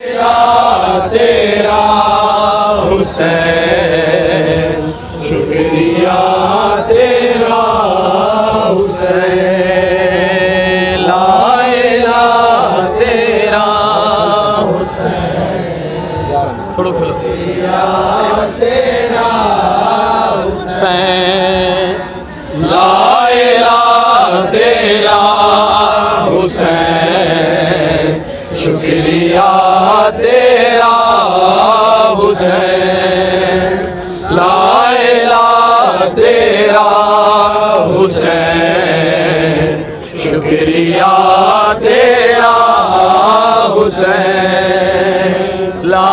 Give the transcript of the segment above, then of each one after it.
तेरा हुसैन, शुक्रिया तेरा हुसैन, ला इलाहा तेरा हुसैन, थोड़ा खोलो, तेरा हुसैन, ला इलाहा तेरा हुसैन, शुक्रिया तेरा हुसैन, ला इलाहा तेरा हुसैन, शुक्रिया तेरा हुसैन, ला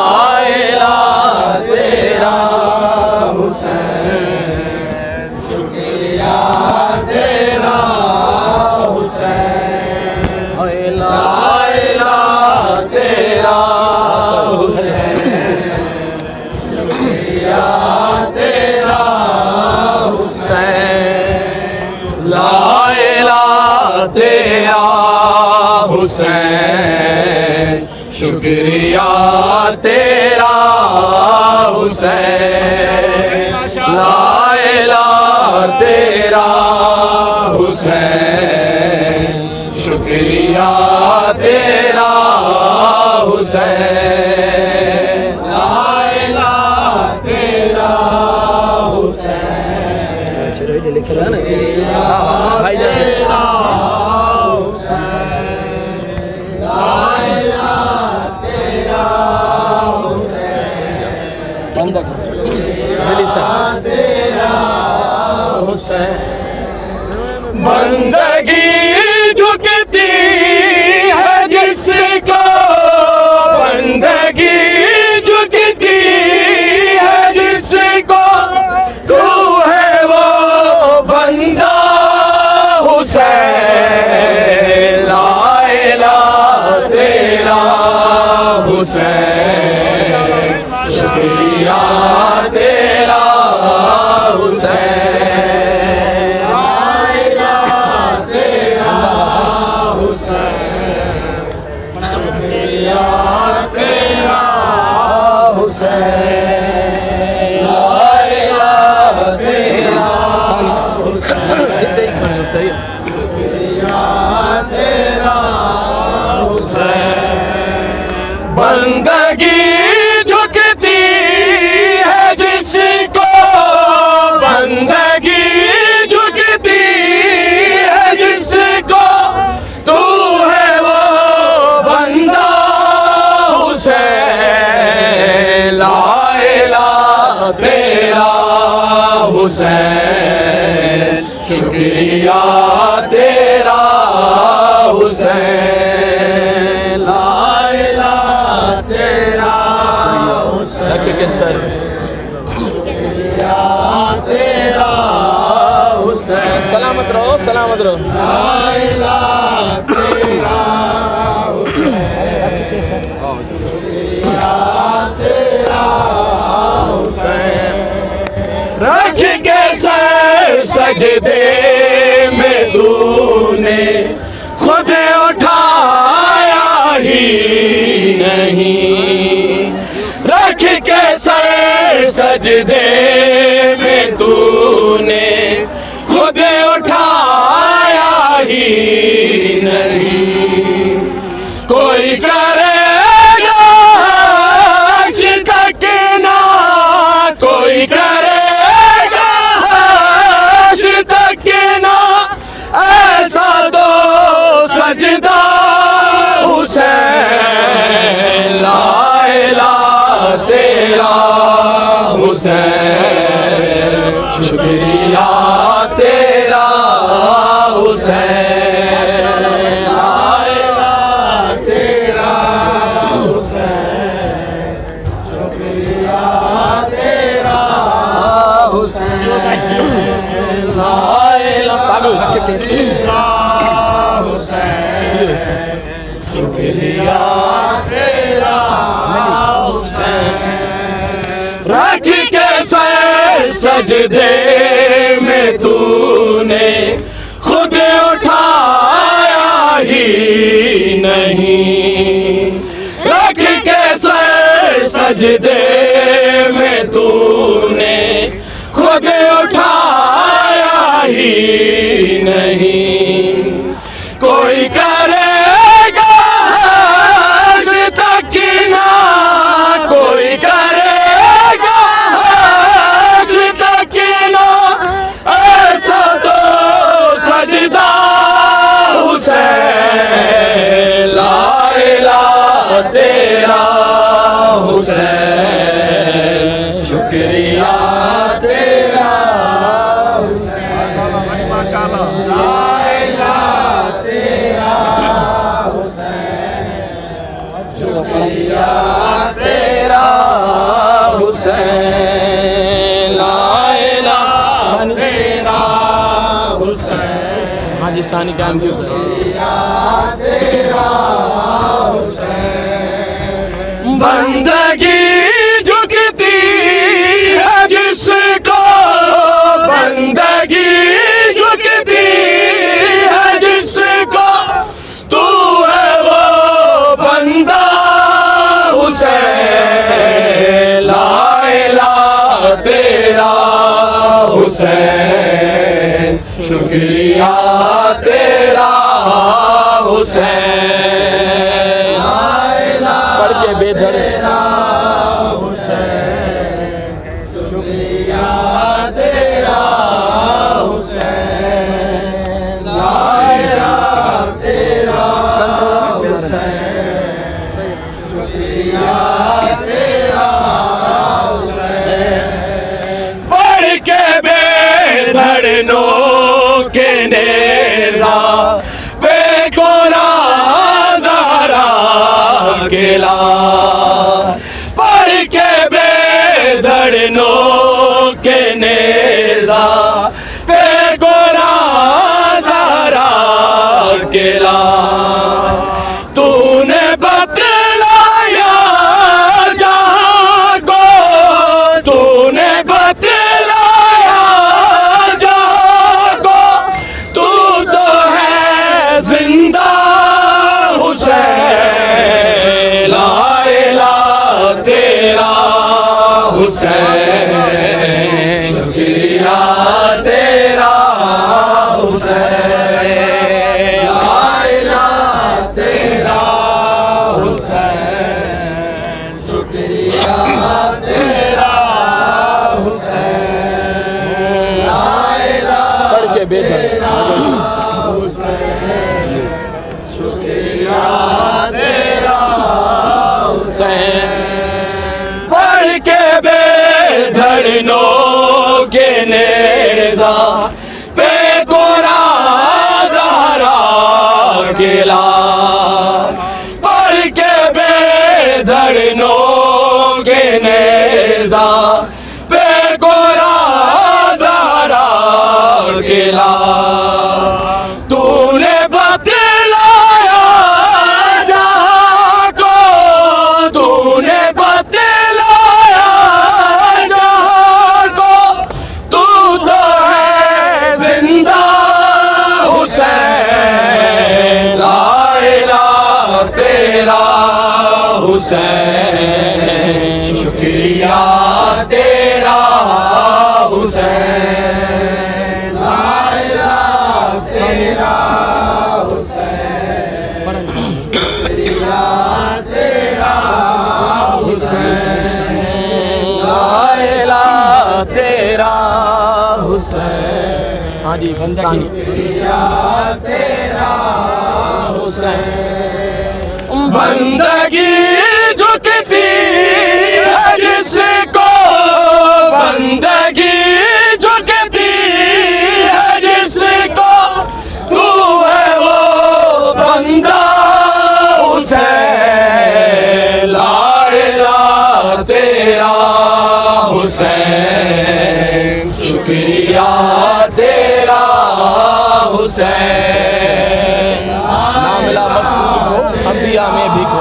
इलाहा तेरा हुसैन, शुक्रिया तेरा हुसैन, ला इलाहा तेरा हुसैन, शुक्रिया तेरा हुसैन, ला इलाहा तेरा हुसैन, शुक्रिया तेरा हुसैन, ला इलाहा तेरा हुसैन, शुक्रिया तेरा हुसैन, ला इलाहा तेरा हुसैन, चलो ये लिख रहा ना भाई तेरा हुसैन, ला इलाहा तेरा हुसैन, बंद तेरा हुसैन, बंदगी झुकती है जिसको, बंदगी झुकती है जिसको, तू है वो बंदा हुसैन, ला इलाहा तेरा हुसैन, शुक्रिया तेरा हुसैन, ला इलाहा तेरा हुसैन, शुक्रिया तेरा हुसैन, ला इलाहा तेरा हुसैन, शुक्रिया तेरा हुसैन, बंदगी झुकती है जिसको, बंदगी झुकती है जिसको, तू है वो बंदा हुसैन, ला इलाहा तेरा हुसैन, शुक्रिया तेरा हुसैन, ला इलाहा तेरा हुसैन, रख के सर, शुक्रिया तेरा हुसैन, सलामत रहो, सलामत रहो, ला इलाहा तेरा हुसैन, शुक्रिया तेरा हुसैन, रख के सर सजदे में तूने खुद उठाया ही नहीं, रख के सर सजदे में तूने खुद उठाया ही नहीं, कोई करेगा हर्ष तक ना, कोई करेगा हर्ष तक ना, ऐसा तो सजदा हुसैन, ला इलाहा तेरा हुसैन, शुक्रिया तेरा हुसैन, ला इलाहा तेरा हुसैन, शुक्रिया तेरा हुसैन, ला इलाहा तेरा हुसैन, शुक्रिया तेरा हुसैन, रख के सर सजदे में तूने खुद उठाया ही नहीं, रख के सजदे में तूने खुद उठाया ही नहीं, कोई करेगा हश्र तक ना, कोई करेगा हश्र तक ना ऐसा तो सजदा हुसैन, ला इलाहा तेरा हुसैन, शुक्रिया तेरा तेरा हुसैन, ला इलाहा तेरा हुसैन। हाँ जी सानी काम जी बंदगी झुकती है जिसको, बंदगी झुकती है जिसको, तू है वो बंदा हुसैन, ला इलाहा तेरा हुसैन, शुक्रिया तेरा हुसैन, पढ़ के बेधड़ शुक्रिया तेरा हुसैन, ला इलाहा तेरा हुसैन, शुक्रिया तेरा हुसैन। पढ़ के बेधड़नों के नेज़ा पे कोरा ज़हरा अकेला, पढ़ के बेधड़नों के नेज़ा पे कोरा ज़हरा अकेला, तूने बतलाया जहाँ को, तूने बतलाया जहाँ को, तू तो है जिंदा हुसैन, ला इलाहा तेरा हुसैन, शुक्रिया तेरा हुसैन, ला इलाहा तेरा हुसैन, शुक्रिया तेरा हुसैन, ला इलाहा पढ़ के तेरा हुसैन, शुक्रिया तेरा हुसैन। पढ़ के बेधड़नों के नेज़ा पे कोरा ज़हरा अकेला, पढ़ के बेधड़नों के नेज़ा पे कोरा ज़हरा अकेला, तूने बतलाया जहाँ को, तूने बतलाया जहाँ को, तू तो है जिंदा हुसैन, ला इलाहा तेरा हुसैन, शुक्रिया तेरा हुसैन, ला इलाहा तेरा हुसैन, शुक्रिया तेरा हुसैन, ला इलाहा तेरा हुसैन। हाँ जी सानी तेरा हुसैन, बंदगी झुकती है जिसको, बंदगी झुकती है जिसको, तू है वो बंदा हुसैन, ला इलाहा तेरा हुसैन, शुक्रिया तेरा हुसैन, ना मिला मकसूद को अंबिया में भी को,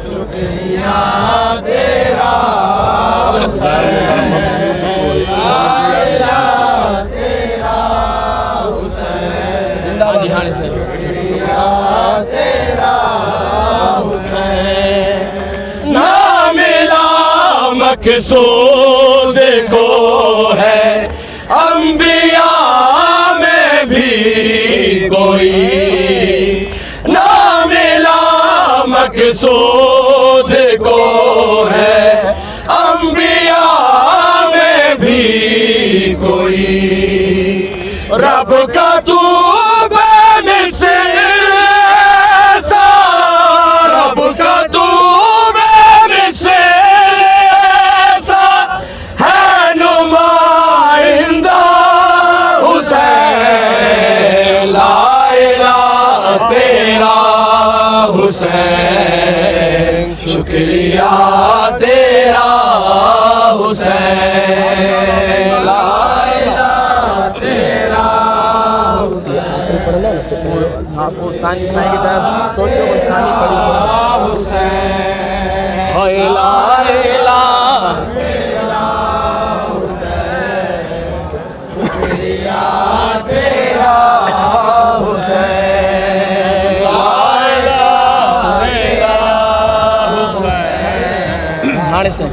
शुक्रिया तेरा हुसैन, तेरा हुसैन, जिंदाबाद हाँ से तेरा हुसैन। मकसूद को है अंबिया में भी कोई ना मिला, मकसूद को है अंबिया में भी कोई। रब का तू बेमिसाल, रब का तू बेमिसाल है नुमाइंदा हुसैन। ला इलाहा तेरा हुसैन, शुक्रिया तेरा हुसैन। ला इलाहा तेरा पढ़ना ना कुछ आपको सानी साई की तरह सोचो और सानी पढ़ी हुसैन। हाय ला इलाहा तेरा हुसैन। ला इलाहा हुसैन। हाणे से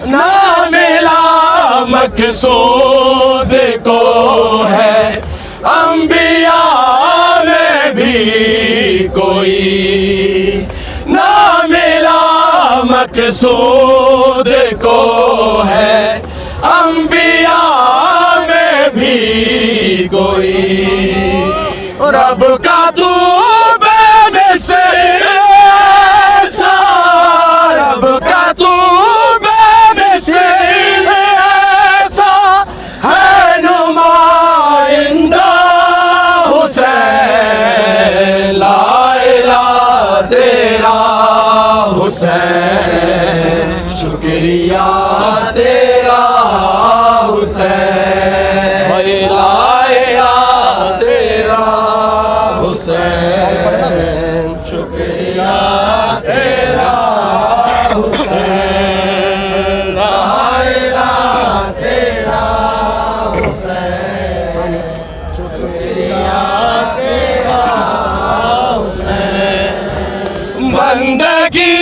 ना मिला मकसूद को है अंबिया में भी कोई ना मिला, मकसूद को है अंबिया में भी कोई। रब का तू बेमिसाल, रब का तू बेमिसाल है नुमाइंदा हुसैन। ला इलाहा तेरा हुसैन, शुक्रिया तेरा हुसैन। ला इलाहा तेरा हुसैन, शुक्रिया तेरा हुसैन। ला इलाहा तेरा हुसैन, शुक्रिया तेरा हुसैन। बंदगी